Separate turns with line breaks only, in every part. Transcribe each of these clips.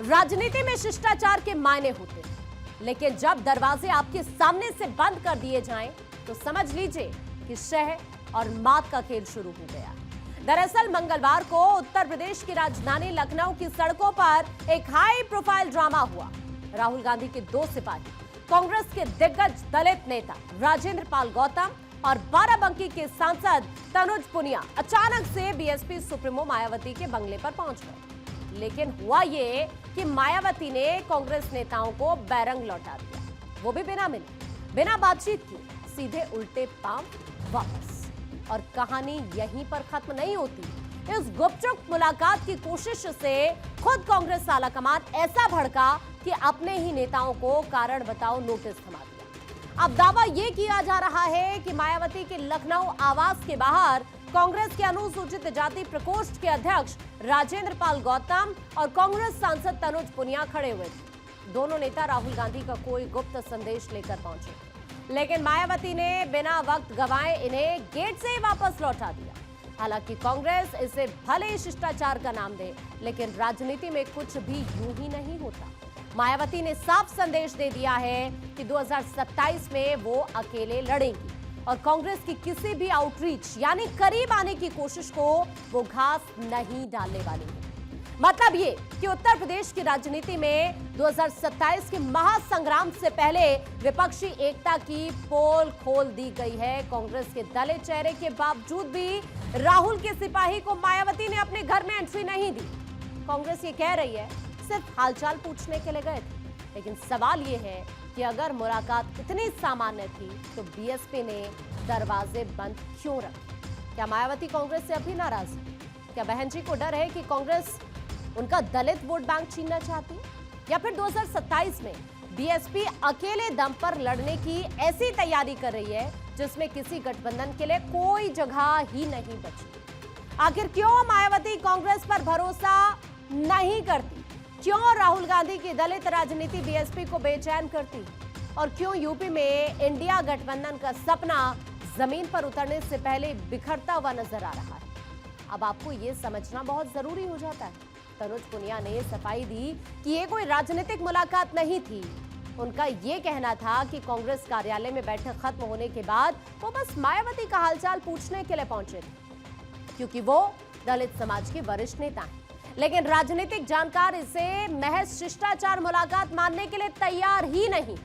राजनीति में शिष्टाचार के मायने होते हैं, लेकिन जब दरवाजे आपके सामने से बंद कर दिए जाएं, तो समझ लीजिए कि शह और मात का खेल शुरू हो गया। दरअसल मंगलवार को उत्तर प्रदेश की राजधानी लखनऊ की सड़कों पर एक हाई प्रोफाइल ड्रामा हुआ। राहुल गांधी के दो सिपाही, कांग्रेस के दिग्गज दलित नेता राजेंद्र पाल गौतम और बाराबंकी के सांसद तनुज पुनिया अचानक से बीएसपी सुप्रीमो मायावती के बंगले पर पहुंच गए। लेकिन हुआ ये कि मायावती ने कांग्रेस नेताओं को बैरंग लौटा दिया, वो भी बिना मिले, बिना बातचीत की, सीधे उल्टे पांव वापस। और कहानी यहीं पर खत्म नहीं होती। इस गुपचुप मुलाकात की कोशिश से खुद कांग्रेस आलाकमान ऐसा भड़का कि अपने ही नेताओं को कारण बताओ नोटिस थमा दिया। अब दावा यह किया जा रहा है कि मायावती के लखनऊ आवास के बाहर कांग्रेस के अनुसूचित जाति प्रकोष्ठ के अध्यक्ष राजेंद्र पाल गौतम और कांग्रेस सांसद तनुज पुनिया खड़े हुए थे। दोनों नेता राहुल गांधी का कोई गुप्त संदेश लेकर पहुंचे, लेकिन मायावती ने बिना वक्त गंवाए इन्हें गेट से ही वापस लौटा दिया। हालांकि कांग्रेस इसे भले ही शिष्टाचार का नाम दे, लेकिन राजनीति में कुछ भी यूं ही नहीं होता। मायावती ने साफ संदेश दे दिया है कि 2027 में वो अकेले लड़ेंगी और कांग्रेस की किसी भी आउटरीच यानी करीब आने की कोशिश को वो घास नहीं डालने वाली है। मतलब ये कि उत्तर प्रदेश की राजनीति में 2027 के महासंग्राम से पहले विपक्षी एकता की पोल खोल दी गई है। कांग्रेस के दलित चेहरे के बावजूद भी राहुल के सिपाही को मायावती ने अपने घर में एंट्री नहीं दी। कांग्रेस ये कह रही है सिर्फ हालचाल पूछने के लिए गए थे, लेकिन सवाल ये है कि अगर मुलाकात इतनी सामान्य थी तो बीएसपी ने दरवाजे बंद क्यों रखे? क्या मायावती कांग्रेस से अभी नाराज है? क्या बहन जी को डर है कि कांग्रेस उनका दलित वोट बैंक छीनना चाहती है, या फिर 2027 में बीएसपी अकेले दम पर लड़ने की ऐसी तैयारी कर रही है जिसमें किसी गठबंधन के लिए कोई जगह ही नहीं बची? आखिर क्यों मायावती कांग्रेस पर भरोसा नहीं करती? क्यों राहुल गांधी की दलित राजनीति बीएसपी को बेचैन करती? और क्यों यूपी में इंडिया गठबंधन का सपना जमीन पर उतरने से पहले बिखरता हुआ नजर आ रहा है? अब आपको ये समझना बहुत जरूरी हो जाता है। तनुज पुनिया ने सफाई दी कि ये कोई राजनीतिक मुलाकात नहीं थी। उनका ये कहना था कि कांग्रेस कार्यालय में बैठक खत्म होने के बाद वो बस मायावती का हालचाल पूछने के लिए पहुंचे थे, क्योंकि वो दलित समाज के वरिष्ठ नेता हैं। लेकिन राजनीतिक जानकार इसे महज शिष्टाचार मुलाकात मानने के लिए तैयार ही नहीं।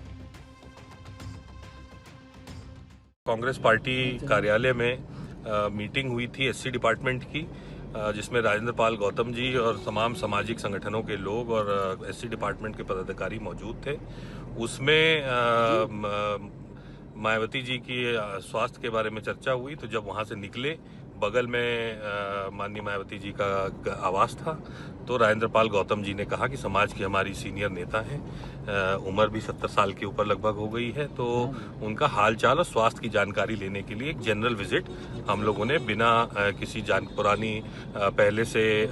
कांग्रेस पार्टी कार्यालय में मीटिंग हुई थी एससी डिपार्टमेंट की, जिसमें राजेंद्र पाल गौतम जी और तमाम सामाजिक संगठनों के लोग और एससी डिपार्टमेंट के पदाधिकारी मौजूद थे। उसमें मायावती जी की स्वास्थ्य के बारे में चर्चा हुई। तो जब वहां से निकले, बगल में माननीय मायावती जी का आवास था, तो राजेंद्र पाल गौतम जी ने कहा कि समाज की हमारी सीनियर नेता हैं, उम्र भी 70 साल के ऊपर लगभग हो गई है, तो उनका हालचाल और स्वास्थ्य की जानकारी लेने के लिए एक जनरल विजिट हम लोगों ने बिना किसी पुरानी पहले से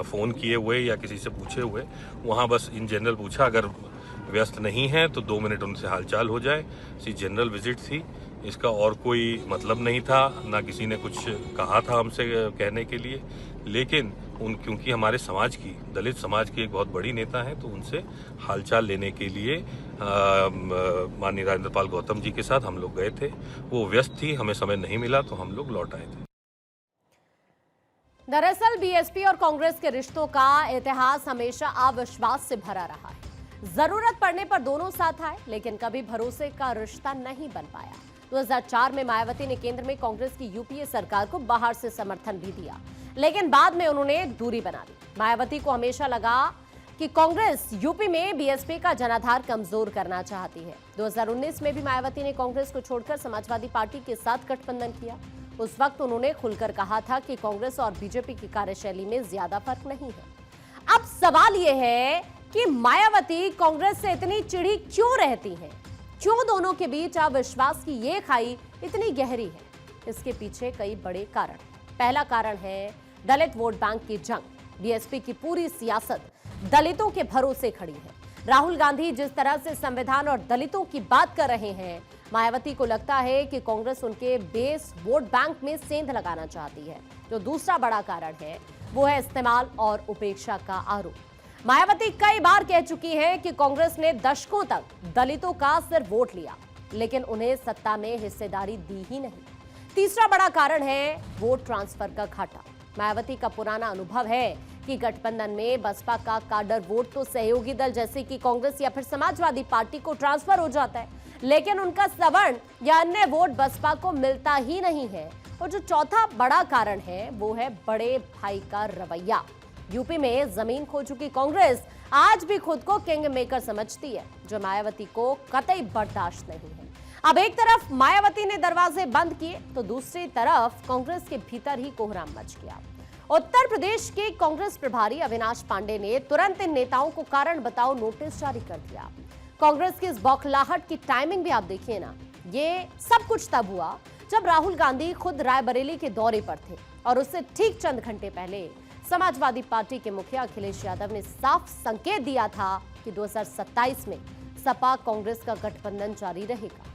फ़ोन किए हुए या किसी से पूछे हुए वहाँ बस इन जनरल पूछा, अगर व्यस्त नहीं है तो 2 मिनट उनसे हालचाल हो जाए। इसी जनरल विजिट थी, इसका और कोई मतलब नहीं था, ना किसी ने कुछ कहा था हमसे कहने के लिए। लेकिन क्योंकि हमारे समाज की, दलित समाज की एक बहुत बड़ी नेता हैं, तो उनसे हालचाल लेने के लिए माननीय राजेंद्र पाल गौतम जी के साथ हम लोग गए थे। वो व्यस्त थी, हमें समय नहीं मिला, तो हम लोग लौट आए थे।
दरअसल बीएसपी और कांग्रेस के रिश्तों का इतिहास हमेशा अविश्वास से भरा रहा है। जरूरत पड़ने पर दोनों साथ आए, लेकिन कभी भरोसे का रिश्ता नहीं बन पाया। 2004 में मायावती ने केंद्र में कांग्रेस की यूपीए सरकार को बाहर से समर्थन भी दिया, लेकिन बाद में उन्होंने दूरी बना ली। मायावती को हमेशा लगा कि कांग्रेस यूपी में बीएसपी का जनाधार कमजोर करना चाहती है। 2019 में भी मायावती ने कांग्रेस को छोड़कर समाजवादी पार्टी के साथ गठबंधन किया। उस वक्त उन्होंने खुलकर कहा था कि कांग्रेस और बीजेपी की कार्यशैली में ज्यादा फर्क नहीं है। अब सवाल यह है कि मायावती कांग्रेस से इतनी चिढ़ी क्यों रहती हैं? क्यों दोनों के बीच अविश्वास की ये खाई इतनी गहरी है? इसके पीछे कई बड़े कारण। पहला कारण है दलित वोट बैंक की जंग। बीएसपी की पूरी सियासत दलितों के भरोसे खड़ी है। राहुल गांधी जिस तरह से संविधान और दलितों की बात कर रहे हैं, मायावती को लगता है कि कांग्रेस उनके बेस वोट बैंक में सेंध लगाना चाहती है। जो दूसरा बड़ा कारण है वो है इस्तेमाल और उपेक्षा का आरोप। मायावती कई बार कह चुकी हैं कि कांग्रेस ने दशकों तक दलितों का सिर्फ वोट लिया, लेकिन उन्हें सत्ता में हिस्सेदारी दी ही नहीं। तीसरा बड़ा कारण है वोट ट्रांसफर का घाटा। मायावती का पुराना अनुभव है कि गठबंधन में बसपा का काडर वोट तो सहयोगी दल जैसे कि कांग्रेस या फिर समाजवादी पार्टी को ट्रांसफर हो जाता है, लेकिन उनका सवर्ण या अन्य वोट बसपा को मिलता ही नहीं है। और जो चौथा बड़ा कारण है वो है बड़े भाई का रवैया। यूपी में जमीन खो चुकी कांग्रेस आज भी खुद को किंग मेकर समझती है, जो मायावती को कतई बर्दाश्त नहीं है। अब एक तरफ मायावती ने दरवाजे बंद किए तो दूसरी तरफ कांग्रेस के भीतर ही कोहराम मच गया। उत्तर प्रदेश के कांग्रेस प्रभारी अविनाश पांडे ने तुरंत इन नेताओं को कारण बताओ नोटिस जारी कर दिया। कांग्रेस की इस बौखलाहट की टाइमिंग भी आप देखिए ना, ये सब कुछ तब हुआ जब राहुल गांधी खुद रायबरेली के दौरे पर थे और उससे ठीक चंद घंटे पहले समाजवादी पार्टी के मुखिया अखिलेश यादव ने साफ संकेत दिया था कि 2027 में सपा कांग्रेस का गठबंधन जारी रहेगा।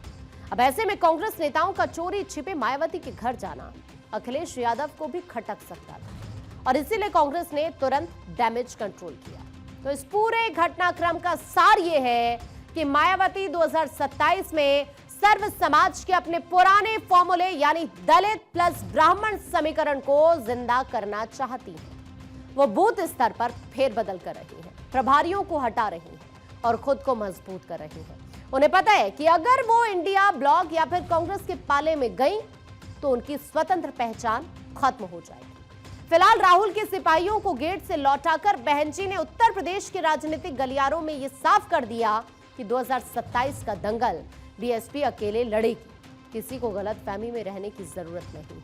अब ऐसे में कांग्रेस नेताओं का चोरी छिपे मायावती के घर जाना अखिलेश यादव को भी खटक सकता था और इसीलिए कांग्रेस ने तुरंत डैमेज कंट्रोल किया। तो इस पूरे घटनाक्रम का सार ये है कि मायावती 2027 में सर्व समाज के अपने पुराने फॉर्मूले यानी दलित प्लस ब्राह्मण समीकरण को जिंदा करना चाहती हैं। वो बूथ स्तर पर फेरबदल कर रही हैं, प्रभारियों को हटा रही हैं और खुद को मजबूत कर रही हैं। उन्हें पता है कि अगर वो इंडिया ब्लॉक या फिर कांग्रेस के पाले में गई तो उनकी स्वतंत्र पहचान खत्म हो जाएगी। फिलहाल राहुल के सिपाहियों को गेट से लौटाकर बहन जी ने उत्तर प्रदेश के राजनीतिक गलियारों में यह साफ कर दिया कि 2027 का दंगल बीएसपी अकेले लड़ेगी। किसी को गलतफहमी में रहने की जरूरत नहीं।